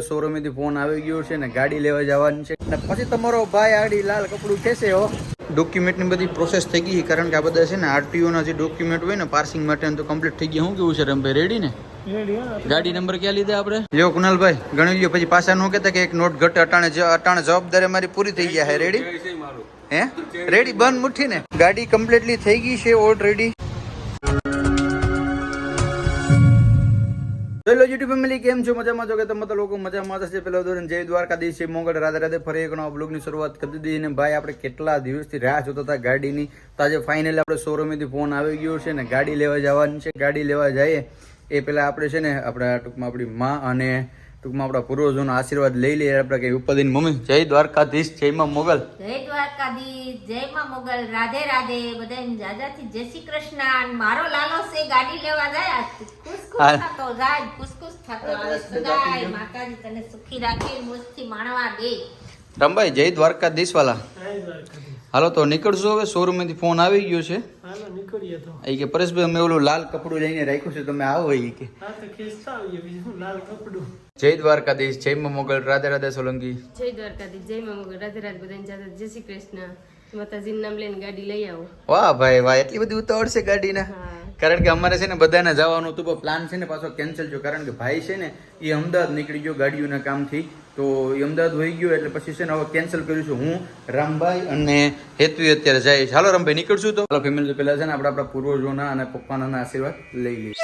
Showroom થી phone આવી ગયો છે ને ગાડી લેવા જવાની છે અને પછી તમારો ભાઈ આડી લાલ કપડું ખેંચે હો. ડોક્યુમેન્ટની બધી પ્રોસેસ થઈ ગઈ કારણ કે આ બધા છે ને આરટીઓ ના જે ડોક્યુમેન્ટ હોય ને પાર્સિંગ માટે તો કમ્પ્લીટ થઈ ગયા. શું કેવું છે રમભાઈ, રેડી ને? ગાડી નંબર ક્યાં લીધા આપણે? લ્યો કુનાલભાઈ ગણી લ્યો, પછી પાછા નો કહેતા કે એક નોટ ઘટ. અટાણે જવાબદારી અમારી પૂરી થઈ ગયા. હે રેડી? હે રેડી? બંધ મુઠ્ઠી ને ગાડી કમ્પ્લીટલી થઈ ગઈ છે ઓલરેડી. હેલો યુટ્યુબ ફેમિલી, કેમ છો? મજામાં છો કે તમે તો લોકો મજામાં હશે? પેલો ધોરણ જય દ્વારકાધીશ છે, મોગલ રાધે રાધે. ફરી એક નવા બ્લોગની શરૂઆત કરી દીધી. અને ભાઈ આપણે કેટલા દિવસથી રાહ જોતા હતા ગાડીની, તો આજે ફાઇનલી આપણે શોરૂમથી ફોન આવી ગયો છે ને ગાડી લેવા જવાની છે. ગાડી લેવા જઈએ એ પહેલાં આપણે છે ને આપણા ટૂંકમાં આપણી માં અને ટૂંકમાં આપણા પૂર્વજોનો આશીર્વાદ લઈ લઈએ. આપણે કઈ ઉપાધિની મમ્મી જય દ્વારકાધીશ, જય માં મોગલ. જય દ્વારકાધીશ, જય માં મોગલ, રાધે રાધે. બધાને જાજાથી જય શ્રી કૃષ્ણ. મારો લાલો છે ગાડી લેવા જાય, ખુશ થતો જાય, ખુશ થતો આવે. સદાય માતાજી તને સુખી રાખે, મોજથી માણવા દે. રમભાઈ જય દ્વારકાધીશ વાલા. હાલો તો નીકળશું હવે. શોરૂમ થી ફોન આવી ગયો છે. હાલો નીકળીએ તો. એ કે પરેશભાઈ અમે ઓલું લાલ કપડું લઈને રાખ્યું છે, તમે આવો. એ કે હા તો ખેંચતા આવીએ, બીજું લાલ કપડું. જય દ્વારકાધીશ, જય માં મોગલ, રાધે રાધે સોલંકી. જય દ્વારકાધીશ, જય માં મોગલ, રાધે રાધે. બધાને જાતે જય શ્રી કૃષ્ણ. માતાજીનું નામ લઈને ગાડી લઈ આવો. વાહ ભાઈ વાહ, એટલી બધી ઉતાવળ છે ગાડીના. હા. કારણ કે અમારે છે ને બધાને જવાનું હતું, પ્લાન છે ને પાછો કેન્સલ થયો. કારણ કે ભાઈ છે ને એ અમદાવાદ નીકળી ગયો ગાડીઓના કામથી, તો એ અમદાવાદ હોઈ ગયો એટલે પછી છે ને હવે કેન્સલ કર્યું છે. હું, રામભાઈ અને હેતવી અત્યારે જાય છે. હાલો રામભાઈ નીકળશું તો. હાલો ફેમિલી, પહેલા છે ને આપણે આપણા પૂર્વજોના અને પપ્પાના આશીર્વાદ લઈ લઈએ.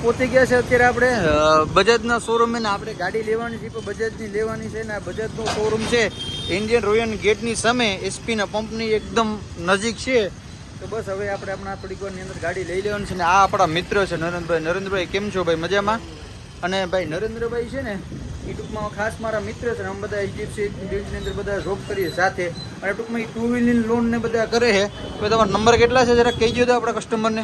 પહોંચી ગયા છે અત્યારે આપણે બજાજના શોરૂમ. ને આપણે ગાડી લેવાની છે પણ બજાજની લેવાની છે ને આ બજાજનો શોરૂમ છે ઇન્ડિયન રોયલ ગેટની સામે, એસપીના પંપની એકદમ નજીક છે. તો બસ હવે આપણે આપણા થોડીક વારની અંદર ગાડી લઈ લેવાની છે. ને આ આપણા મિત્ર છે નરેન્દ્રભાઈ. નરેન્દ્રભાઈ કેમ છો ભાઈ? મજામાં? અને ભાઈ નરેન્દ્રભાઈ છે ને એ ટૂંકમાં ખાસ મારા મિત્ર છે. અમે બધા એચડીએફસી બેંકની અંદર બધા જોબ કરીએ સાથે, અને ટૂંકમાં એ 2 વ્હીલની લોન ને બધા કરે છે. તો તમારો નંબર કેટલા છે જરા કહી દો તો આપણા કસ્ટમરને.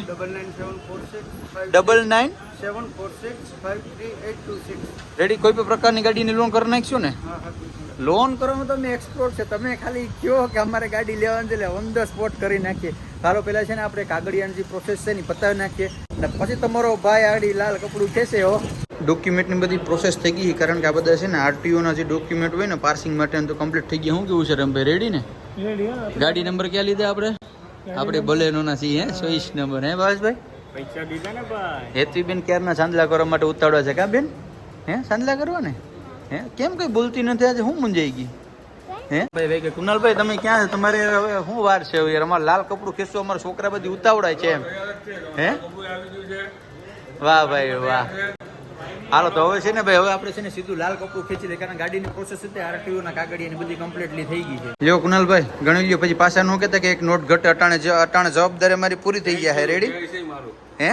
9974653826. રેડી? કોઈ પણ પ્રકારની ગાડીની લોન કરી નાખશું ને? લોન કરવામાં તમે એક્સપર્ટ છે. તમે ખાલી કહો કે અમારે ગાડી લેવાની છે એટલે ઓન ધ સ્પોટ કરી નાખીએ. ચાલો પહેલાં છે ને આપણે કાગળિયાની જે પ્રોસેસ છે ને પતાવી નાખીએ અને પછી તમારો ભાઈ આડી લાલ કપડું ખેંચે હો. ડોક્યુમેન્ટની બધી પ્રોસેસ થઈ ગઈ કારણ કે આ બધા છે ને આરટીઓના જે ડોક્યુમેન્ટ હોય ને પાર્સિંગ માટે તો કમ્પ્લીટ થઈ ગયા. શું કેવું છે રમભાઈ, રેડી ને? ગાડી નંબર ક્યાં લીધા આપણે? આપણે બલેનોના છીએ, 24 નંબર. હે ભાવેશભાઈ? પૈસા દીધા ને ભાઈ. હેતવીબેન ક્યારના ચાંદલા કરવા માટે ઉતાવળા છે કા બેન? હે ચાંદલા કરવા ને? હે કેમ કઈ બોલતી નથી આજે? હું મૂંઝાઈ ગઈ. હે ભાઈ ભાઈ કે કુનાલભાઈ તમે ક્યાં છો? તમારે હવે શું વાર છે યાર? અમારે લાલ કપડું ખેંચવું, અમારા છોકરા બધી ઉતાવળાય છે એમ. હે વાહ ભાઈ વાહ. હાલો તો હવે છે ને ભાઈ, હવે આપણે છે ને સીધું લાલ કપડું ખેંચી લઈએ કારણ ગાડીની પ્રોસેસ હતી આરટીઓના કાગળિયાની બધી કમ્પ્લીટલી થઈ ગઈ છે. લ્યો કુનાલભાઈ ગણી લ્યો, પછી પાછા નો કહેતા કે એક નોટ ઘટ. અટાણે જવાબદારી અમારી પૂરી થઈ ગયા. હે રેડી? હે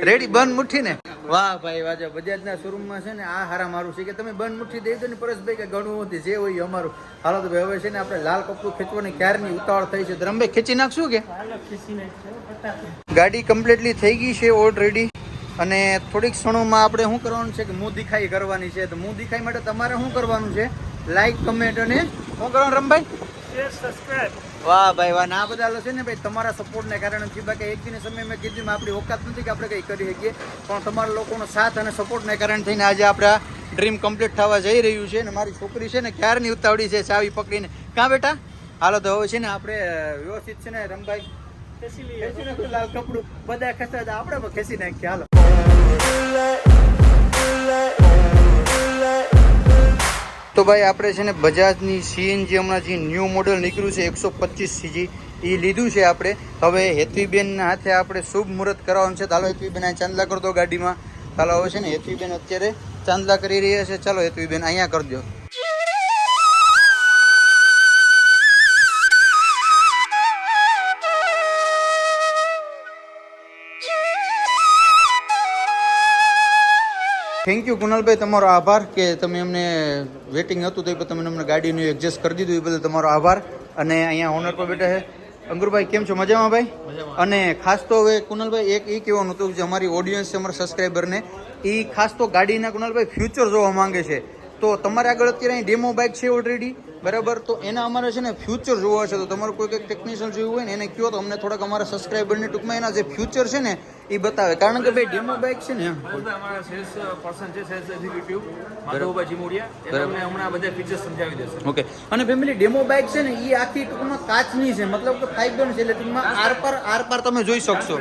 રેડી? બંધ મુઠ્ઠી ને? વાહ ભાઈ વાહ. બજાજના શોરૂમમાં છે ને આ હારા મારું છે કે તમે બંધ મુઠ્ઠી દઈ દો ને પરેશભાઈ, કે ઘણું નથી જે હોય અમારું. હાલો તો ભાઈ હવે છે ને આપણે લાલ કપડું ખેંચવાની ક્યારની ઉતાવળ થઈ છે. રમભાઈ ખેંચી નાખશું કે? ગાડી કમ્પ્લીટલી થઈ ગઈ છે ઓલરેડી. અને થોડીક ક્ષણોમાં આપણે શું કરવાનું છે કે મું દિખાઈ કરવાની છે. તો મું દિખાઈ માટે તમારે શું કરવાનું છે? લાઈક, કમેન્ટ અને શું કરવાનું રમભાઈ? Share, subscribe. વાહ ભાઈ વાહ. ના બધા છે ને ભાઈ તમારા સપોર્ટને કારણે છે. બાકી એક દિન સમય મેં કીધું આપણી ઓકાત નથી કે આપણે કંઈ કરી શકીએ, પણ તમારા લોકોનો સાથ અને સપોર્ટને કારણે થઈને આજે આપણે આ ડ્રીમ કમ્પ્લીટ થવા જઈ રહ્યું છે. અને મારી છોકરી છે ને ક્યારની ઉતાવળી છે ચાવી પકડીને. કાં બેટા? હાલો તો હવે છે ને આપણે વ્યવસ્થિત છે ને રમભાઈ ખેંચી નાખ્યું લાલ કપડું. બધા ખેંચતા હતા, આપણે પણ ખેંચી નાખીએ. હાલો તો ભાઈ આપણે છે ને બજાજની સીએનજી હમણાં જે ન્યૂ મોડલ નીકળ્યું છે 125 સીજી એ લીધું છે આપણે. હવે હેતવીબેનના હાથે આપણે શુભ મુહૂર્ત કરાવવાનું છે. ચાલો હેતવીબેન આ ચાંદલા કરતો ગાડીમાં. ચાલો હવે છે ને હેતવીબેન અત્યારે ચાંદલા કરી રહ્યા છે. ચાલો હેતવીબેન અહીંયા કરજો. થેન્ક યુ કુનાલભાઈ, તમારો આભાર કે તમે અમને વેટિંગ હતું તો એ તમે અમને ગાડીનું એડજસ્ટ કરી દીધું, એ બદલ તમારો આભાર. અને અહીંયા ઓનર પર બેઠા છે અંકુરભાઈ કેમ છો? મજામાં ભાઈ? અને ખાસ તો હવે કુનાલભાઈ એક એ કહેવાનું હતું જે અમારી ઓડિયન્સ છે, અમારા સબસ્ક્રાઈબરને, એ ખાસ તો ગાડીના કુનાલભાઈ ફ્યુચર જોવા માંગે છે. તો તમારે આગળ અત્યારે અહીં ડેમો બાઇક છે ઓલરેડી, બરાબર? તો એના અમારે છે ને ફ્યુચર જોવા છે. તો તમારું કોઈ કંઈક ટેકનિશિયન જોવું હોય ને એને કહો તો અમને થોડાક અમારા સબસ્ક્રાઈબરને ટૂંકમાં એના જે ફ્યુચર છે ને એ બતાવે. કારણ કે ભાઈ ડેમો બાઇક છે ને અમારા સેલ્સ પર્સન છે, સેલ્સ એક્ઝિક્યુટિવ માધવભાઈ જીમોડિયા, એ તમને હમણાં બધા ફીચર્સ સમજાવી દેશે. ઓકે. અને ફેમિલી ડેમો બાઇક છે ને એ આખી ટૂંકમાં કાચની છે, મતલબ કે ફાઈબર છે, એટલે ટૂંકમાં આર પાર તમે જોઈ શકશો.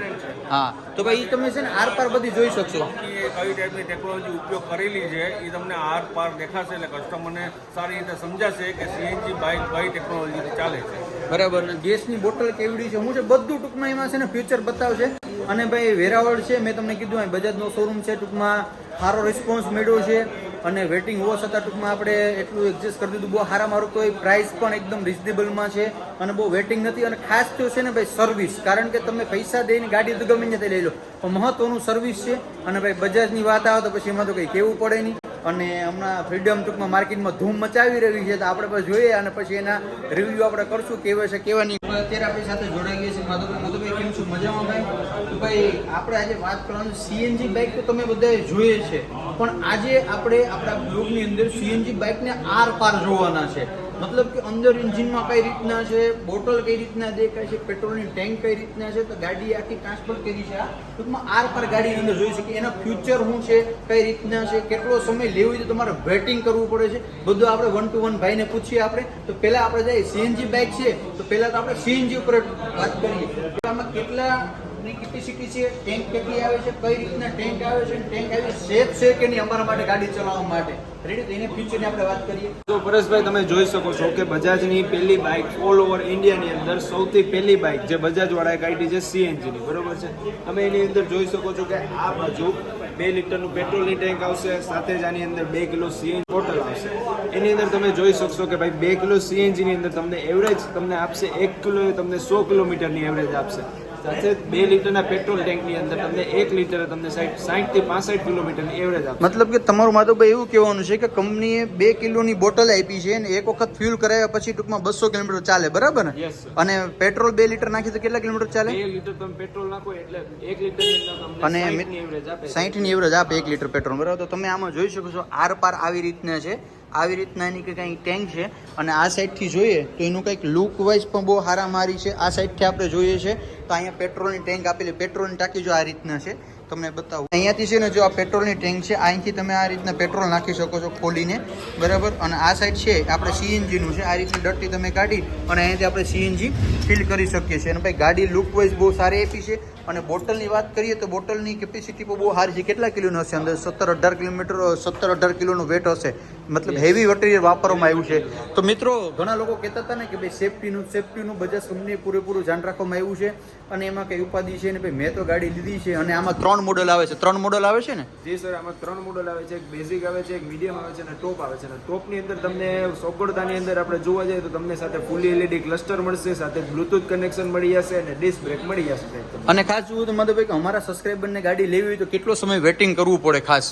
હા, તો ભાઈ તમે છે ને આર પાર બધી જોઈ શકશો. કઈ ટાઈપની ટેકનોલોજી ઉપયોગ કરેલી છે એ તમને આર પાર દેખાશે, એટલે કસ્ટમરને સારી રીતે સમજાશે કે સીએનજી બાઇક કઈ ટેકનોલોજીથી ચાલે છે. બરાબર. ને ગેસની બોટલ કેવડી છે, હું છે બધું ટૂંકમાં એમાં છે ને ફ્યુચર બતાવશે. અને ભાઈ વેરાવળ છે, મેં તમને કીધું અહીં બજાજનો શોરૂમ છે, ટૂંકમાં સારો રિસ્પોન્સ મળ્યો છે. અને વેટિંગ હોવા છતાં ટૂંકમાં આપણે એટલું એડજસ્ટ કરી દીધું. બહુ સારા મારું તો પ્રાઇસ પણ એકદમ રિઝનેબલમાં છે અને બહુ વેટિંગ નથી. અને ખાસ તો છે ને ભાઈ સર્વિસ, કારણ કે તમે પૈસા દઈને ગાડી તો ગમે તે લઈ લો, પણ મહત્વનું સર્વિસ છે. અને ભાઈ બજાજની વાત આવે તો પછી એમાં તો કંઈ કહેવું પડે નહીં. અને હમણાં ફ્રીડમ ટૂંકમાં માર્કેટમાં ધૂમ મચાવી રહી છે, તો આપણે પછી જોઈએ અને પછી એના રિવ્યુ આપણે કરશું કેવા છે કેવા નહીં. અત્યારે આપણી સાથે જોડાઈ ગઈ છે માધવભાઈ. કેમ છું? મજામાં ભાઈ? તો ભાઈ આપણે આજે વાત કરવાનું સીએનજી બાઇક તો તમે બધાએ જોઈએ છે, પણ આજે આપણે આપણા બ્લોગની અંદર સીએનજી બાઇકને આર પાર જોવાના છે. મતલબ કે અંદર એન્જિનમાં કઈ રીતના છે, બોટલ કઈ રીતના દેખાય છે, પેટ્રોલની ટેન્ક કઈ રીતના છે, તો ગાડી આખી ટ્રાન્સફર કરી છે. આ ટૂંકમાં આર પાર ગાડીની અંદર જોઈ શકીએ. એના ફ્યુચર શું છે, કઈ રીતના છે, કેટલો સમય લેવું છે, તમારે વેટિંગ કરવું પડે છે, બધું આપણે 1 to 1 ભાઈને પૂછીએ આપણે. તો પહેલા આપણે જઈએ સીએનજી બાઇક છે, તો પહેલા તો આપણે સીએનજી ઉપર વાત કરીએ. આમાં કેટલા કેપેસિટી છે, ટેન્ક કેટલી આવે છે, કઈ રીતના ટેન્ક આવે છે, ટેન્ક આવી સેફ છે કે નહીં અમારા માટે ગાડી ચલાવવા માટે. રેડી? તો એને ફ્યુચરની આપણે વાત કરીએ. તો પરેશભાઈ તમે જોઈ શકો છો કે બજાજની પહેલી બાઇક ઓલ ઓવર ઇન્ડિયાની અંદર સૌથી પહેલી બાઇક જે બજાજવાળાએ કાઢી છે સીએનજીની, બરોબર છે. તમે એની અંદર જોઈ શકો છો કે આ બાજુ 2 લીટરનું પેટ્રોલની ટેન્ક આવશે, સાથે જ આની અંદર 2 કિલો સીએનજી બોટલ આવશે. એની અંદર તમે જોઈ શકશો કે ભાઈ 2 કિલો સીએનજીની અંદર તમને એવરેજ તમને આપશે 1 કિલો તમને 100 કિલોમીટરની એવરેજ આપશે. સાથે 2 લીટરના પેટ્રોલ ટેન્કની અંદર તમને 1 લીટર તમને 60 થી 65 કિલોમીટરની એવરેજ આપશે. મતલબ કે તમારું માધવભાઈ એવું કહેવાનું છે કે કંપનીએ 2 કિલોની બોટલ આપી છે અને એક વખત ફ્યુલ કરાવ્યા પછી ટૂંકમાં 200 કિલોમીટર ચાલે, બરાબર ને? Yes, sir. અને પેટ્રોલ 2 લીટર નાખી તો કેટલા કિલોમીટર ચાલે? 2 લીટર તમે પેટ્રોલ નાખો એટલે 1 લીટરની અંદર તમને 60 ની એવરેજ આપે. 60 ની એવરેજ આપે 1 લીટર પેટ્રોલ, બરાબર? તો તમે આમાં જોઈ શકો છો આર પાર આવી રીતના છે, આવી રીતના એની કંઈક ટેન્ક છે. અને આ સાઈડથી જોઈએ તો એનું કંઈક લુક વાઇઝ પણ બહુ હારામારી છે. આ સાઈડથી આપણે જોઈએ છે તો અહીંયા પેટ્રોલની ટેન્ક આપેલી, પેટ્રોલની ટાંકી જો આ રીતના છે, તમને બતાવું. અહીંયાથી છે ને જો આ પેટ્રોલની ટેન્ક છે, અહીંથી તમે આ રીતના પેટ્રોલ નાખી શકો છો ખોલીને, બરાબર? અને આ સાઈડ છે આપણે સીએનજીનું છે, આ રીતની ડટ્ટી તમે કાઢી અને અહીંયાથી આપણે સીએનજી ફિલ કરી શકીએ છીએ. અને ભાઈ ગાડી લુક વાઇઝ બહુ સારી આપી છે. અને બોટલની વાત કરીએ તો બોટલની કેપેસિટી પણ બહુ સારી છે. કેટલા કિલોનું હશે? અંદર 17-18 કિલોમીટર 17-18 કિલોનું વેટ હશે. મતલબ હેવી મટીરિયલ વાપરવામાં આવ્યું છે. તો મિત્રો ઘણા લોકો કહેતા હતા ને કે ભાઈ સેફટીનું બજાજ કંપનીએ પૂરેપૂરું ધ્યાન રાખવામાં આવ્યું છે અને એમાં કઈ ઉપાધિ છે ને ભાઈ મેં તો ગાડી લીધી છે. અને આમાં 3 મોડલ આવે છે. 3 મોડલ આવે છે ને? જી સર, આમાં 3 મોડલ આવે છે. એક બેઝિક આવે છે, એક મીડિયમ આવે છે અને ટોપ આવે છે. અને ટોપની અંદર તમને સગવડતાની અંદર આપણે જોવા જઈએ તો તમને સાથે ફૂલી એલઈડી ક્લસ્ટર મળશે, સાથે બ્લુટૂથ કનેક્શન મળી જશે અને ડિસ્ક બ્રેક મળી જશે. અને ખાસ જોવું તો માધવભાઈ કે અમારા સબસ્ક્રાઈબરને ગાડી લેવી હોય તો કેટલો સમય વેટિંગ કરવું પડે ખાસ?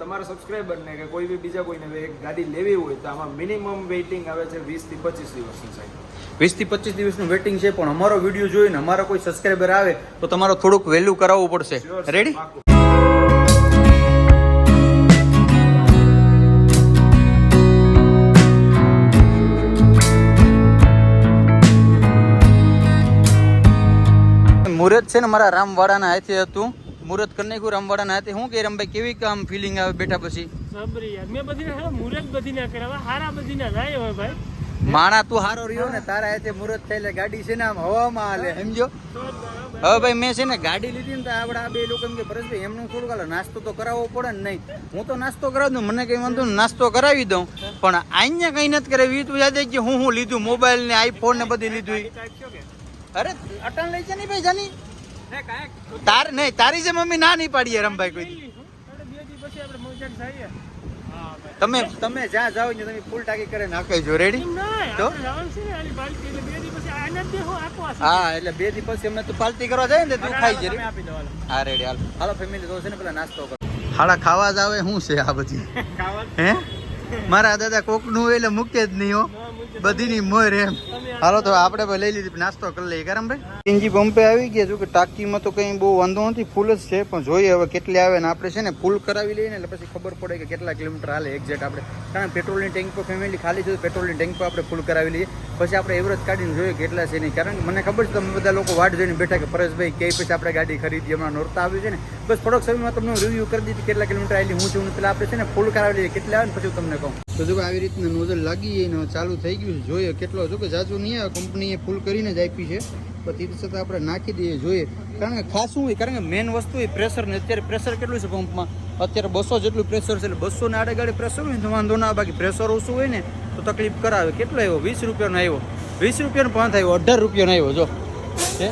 તમારા સબસ્ક્રાઈબરને કે કોઈ બી બીજા કોઈને એક ગાડી લેવી હોય તો આમાં મિનિમમ વેઇટિંગ આવે છે 20 થી 25 દિવસની સાઈડ. 20 થી 25 દિવસનું વેટિંગ છે. પણ અમારો વિડીયો જોઈને અમારા કોઈ સબસ્ક્રાઈબર આવે તો તમારો થોડુંક વહેલું કરાવવું પડશે. રેડી? મુહૂર્ત છે ને મારા રામવાડાના હાથે હતું. મુહૂર્ત કરી નાખ્યું રામવાડાના હાથે. શું કે રામભાઈ કેવી કામ ફિલિંગ આવે બેઠા પછી? સબરી યાર, મેં બધી મુરત બધી ના કરાવા, હારા બધી ના જાય હોય ભાઈ. માણા તું હારો રહ્યો ને, તારા હાથે મુહૂર્ત થયેલે ગાડી છે ને આમ હવામાં હાલે, સમજો? હવે ભાઈ મેં છે ને ગાડી લીધી ને તો આપણે આ 2 લોકો કે પરેશભાઈ એમનું થોડુંક હાલે નાસ્તો તો કરાવવો પડે ને. નહીં, હું તો નાસ્તો કરાવી દઉં, મને કઈ વાંધો નહીં, નાસ્તો કરાવી દઉં. પણ અહીંયા કઈ નથી કરાવી. તું યાદ કે હું લીધું મોબાઈલ ને આઈફોન ને બધી લીધું. અરે અટણ લઈ છે ને ભાઈ જાની તાર નહીં, તારી જે મમ્મી ના નહીં પાડીએ રમભાઈ કોઈ. તમે જ્યાં જાઓ ને તમે ફૂલ ટાંકી કરે નાખી જો. રેડી? તો હા, એટલે 2 દી પછી અમને તું પાર્ટી કરવા જાય ને તું ખાઈ જરી. હા રેડી, હાલ હાલો ફેમિલી તો છે ને પેલા નાસ્તો કરો. હાડા ખાવા જ આવે શું છે આ બધી? હે મારા દાદા કોક નું એટલે મૂકે જ નહીં હો. બધીની મોર એમ. હાલો તો આપણે પણ લઈ લીધી નાસ્તો કરી લઈએ ગરમ ભાઈ. સીએનજી પંપે આવી ગયા જો કે ટાંકીમાં તો કંઈ બહુ વાંધો નથી, ફૂલ જ છે, પણ જોઈએ હવે કેટલી આવે ને આપણે છે ને ફૂલ કરાવી લઈએ ને એટલે પછી ખબર પડે કે કેટલા કિલોમીટર હાલે એક્ઝેક્ટ આપણે. કારણ કે પેટ્રોલની ટેન્ક પર ફેમિલી ખાલી છે તો પેટ્રોલની ટેન્ક પર આપણે ફૂલ કરાવી લઈએ, પછી આપણે એવરેજ કાઢીને જોઈએ કેટલા છે નહીં. કારણ કે મને ખબર છે તમે બધા લોકો વાટ જોઈને બેઠા કે પરેશભાઈ કે પછી આપણે ગાડી ખરીદી, હમણાં નોરતા આવ્યું છે ને, બસ થોડોક સમયમાં તમને રિવ્યૂ કરી દીધી કેટલા કિલોમીટર આવેલી હું છું, પેલા આપણે છે ને ફૂલ કરાવી લઈએ કેટલા આવે ને પછી તમને કહું. તો જો આવી રીતના નોઝલ લાગી જઈને ચાલુ થઈ ગયું છે, જોઈએ કેટલો જો કે જાજુ નહીં આવે, કંપનીએ ફૂલ કરીને જ આપી છે, પછી તે છતાં આપણે નાખી દઈએ જોઈએ. કારણ કે ખાસ શું હોય, કારણ કે મેન વસ્તુ એ પ્રેશર ને, અત્યારે પ્રેશર કેટલું છે પંપમાં, અત્યારે 200 જેટલું પ્રેશર છે, એટલે 200 ને આડે ગાડી પ્રેશર હોય ને તો વાંધો ના, બાકી પ્રેશર ઓછું હોય ને તો તકલીફ કરાવે. કેટલો આવ્યો 20 રૂપિયાનો આવ્યો, 20 રૂપિયાનો પાંચ આવ્યો, 18 રૂપિયાનો આવ્યો જો છે.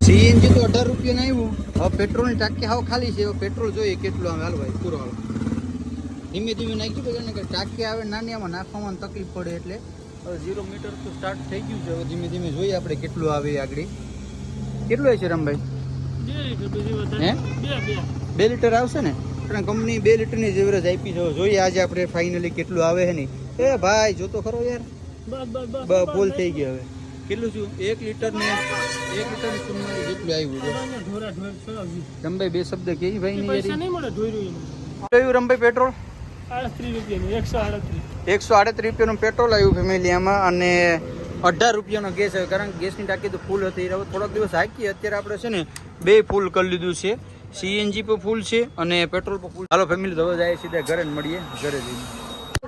સીએનજી તો 18 રૂપિયાનો આવ્યું. હવે પેટ્રોલની ટાંકી હાવ ખાલી છે, હવે પેટ્રોલ જોઈએ કેટલું આવે. હાલ ભાઈ પૂરો હાલો ધીમે ધીમે નાખી દે, કે ટાંકી આવે નાની આમાં નાખવામાં તકલીફ પડે, એટલે હવે 0 મીટર તો સ્ટાર્ટ થઈ ગયું છે. હવે ધીમે ધીમે જોઈએ આપણે કેટલું આવે આગળ. કેટલું આવે છે રામભાઈ? 2 લીટર આવશે ને, કારણ કંપની 2 લીટરની જ એવરેજ આપી છે. જોઈએ આજે આપણે ફાઇનલી કેટલું આવે છે નહીં. એ ભાઈ જો તો ખરો યાર, ફૂલ થઈ ગયો. હવે કેટલું છું 1 લીટર ને 1 લીટર જેટલું આવ્યું છે. રમભાઈ 2 શબ્દ કે ભાઈ નહીં રમભાઈ પેટ્રોલ 138 રૂપિયાનું પેટ્રોલ આવ્યું ફેમિલી આમાં, અને 18 રૂપિયાનો ગેસ આવ્યો. કારણ કે ગેસની ટાંકી તો ફૂલ હતી, થોડાક દિવસ હાકી. અત્યારે આપણે છે ને 2 ફૂલ કરી લીધું છે, સીએનજી પર ફૂલ છે અને પેટ્રોલ પર ફૂલ. હાલો ફેમિલી તો જાય સીધા ઘરે જ મળીએ, ઘરે જઈને.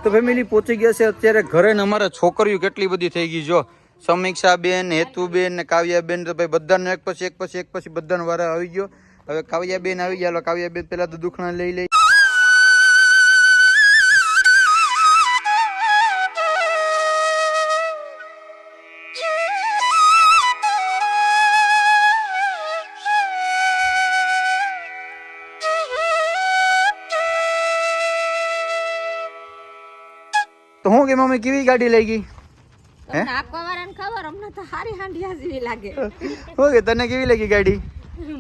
તો ફેમિલી પહોંચી ગયા છે અત્યારે ઘરે ને અમારા છોકરીઓ કેટલી બધી થઈ ગઈ જો, સમીક્ષા બેન, હેતુબેન ને કાવ્યા બેન, તો ભાઈ બધાને એક પછી બધાનો વારો આવી ગયો. હવે કાવ્યા બેન આવી ગયા. કાવ્યા બેન પેલા તો દુખણા લઈ લઈ. તો હું કે મમ્મી કેવી ગાડી લઈ ગઈ? હે નાખવાવાળાને ખબર, અમને તો હારી હાંડિયા જેવી લાગે. ઓકે તને કેવી લાગી ગાડી?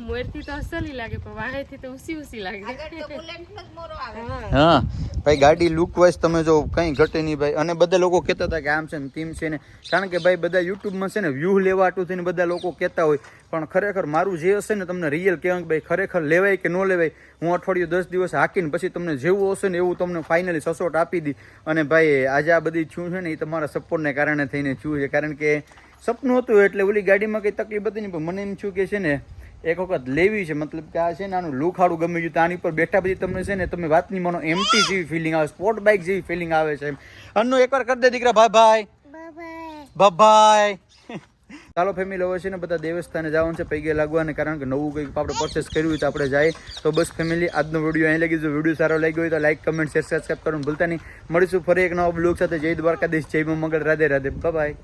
મોરથી તો અસલી લાગે પણ વાહેથી તો ઉસી લાગે. આગળ તો બુલેટનો જ મોરો આવે. હા ભાઈ ગાડી લુક વાઇઝ તમે જો કંઈ ઘટે નહીં ભાઈ. અને બધા લોકો કહેતા હતા કે આમ છે ને તેમ છે ને, કારણ કે ભાઈ બધા યુટ્યુબમાં છે ને વ્યૂ લેવાટું થઈને બધા લોકો કહેતા હોય, પણ ખરેખર મારું જે હશે ને તમને રિયલ કહેવાય ભાઈ ખરેખર લેવાય કે ન લેવાય. હું અઠવાડિયું 10 દિવસ હાકીને પછી તમને જેવું હશે ને એવું તમને ફાઇનલી સસોટ આપી દી. અને ભાઈ આજે આ બધી છું છે ને એ તમારા સપોર્ટને કારણે થઈને છું છે, કારણ કે સપનું હતું એટલે ઓલી ગાડીમાં કંઈ તકલીફ હતી નહીં, પણ મને એમ છું કે છે ને એક વખત લેવી છે. મતલબ કે આ છે ને આનું લુક હાડું ગમે ગયું, તો આની પર બેઠા પછી તમને છે ને તમે વાત નહીં માનો એમટી જેવી ફિલિંગ આવે, સ્પોર્ટ બાઇક જેવી ફિલિંગ આવે છે. અન્નુ એકવાર કરી દે દીકરા, બાય બાય બાય. ચાલો ફેમિલી હવે છે ને બધા દેવસ્થાને જવાનું છે પૈગે લાગવાને, કારણ કે નવું કંઈક આપણે પરચેસ કર્યું હોય તો આપણે જાય. તો બસ ફેમિલી આજનો વિડીયો અહીં લાગી. જો વિડીયો સારો લાગ્યો હોય તો લાઈક, કમેન્ટ, શેર, સબસ્ક્રાઈબ કરવાનું ભૂલતા નહીં. મળીશું ફરી એક નવા બ્લોગ સાથે. જય દ્વારકાધીશ, જય મંગળ, રાધે રાધે, બાય.